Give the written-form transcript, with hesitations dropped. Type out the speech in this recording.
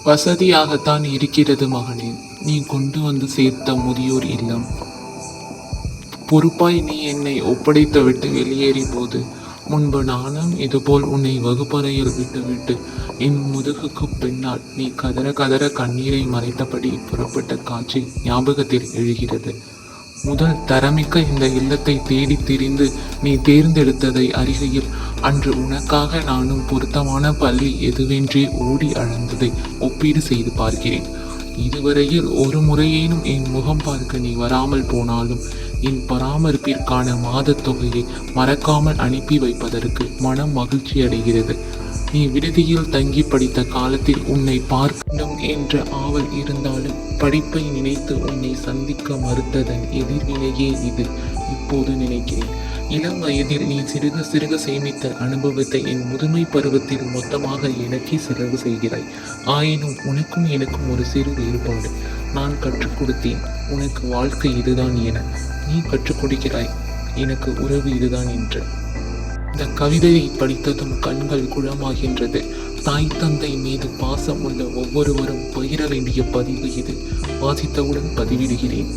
வசதியாகத்தான் இருக்கிறது மகனே. நீ கொண்டு வந்து சேர்த்த முதியோர் இல்லம். பொறுப்பாய் நீ என்னை ஒப்படைத்துவிட்டு வெளியேறிய போது முன்பு நானும் இதுபோல் உன்னை வகுப்பறையில் விட்டுவிட்டு என் முதுகுக்கு பின்னால் நீ கதற கதற கண்ணீரை மறைத்தபடி புறப்பட்ட காட்சி ஞாபகத்தில் எழுகிறது. முதல் தரமிக்க இந்த இல்லத்தை தேடி திரிந்து நீ தேர்ந்தெடுத்ததை அறிகையில் அன்று உனக்காக நானும் பொருத்தமான பள்ளி எதுவென்றே ஓடி அழந்ததை ஒப்பீடு செய்து பார்க்கிறேன். இதுவரையில் ஒரு முறையேனும் என் முகம் பார்க்க நீ வராமல் போனாலும் என் பராமரிப்பிற்கான மாதத் தொகையை மறக்காமல் அனுப்பி வைப்பதற்கு மனம் மகிழ்ச்சி அடைகிறது. நீ விடுதியில் தங்கி படித்த காலத்தில் உன்னை பார்க்கணும் என்ற ஆவல் இருந்தாலும் படிப்பை நினைத்து உன்னை சந்திக்க மறுத்ததன் எதிர்வினையே இது. இப்போது நினைக்கிறேன், இளம் வயதில் நீ சிறுக சிறுக சேமித்த அனுபவத்தை என் முதுமை பருவத்தில் மொத்தமாக எனக்கே செலவு செய்கிறாய். ஆயினும் உனக்கும் எனக்கும் ஒரு சிறு வேறுபாடு. நான் கற்றுக் கொடுத்தேன் உனக்கு வாழ்க்கை இதுதான் என, நீ கற்றுக் கொடுக்கிறாய் எனக்கு உறவு இதுதான் என்று. இந்த கவிதையை படித்ததும் கண்கள் குழமாகின்றது. தாய் தந்தை மீது பாசம் உள்ள ஒவ்வொருவரும் பகிர வேண்டிய பதிவு இது. வாசித்தவுடன் பதிவிடுகிறேன்.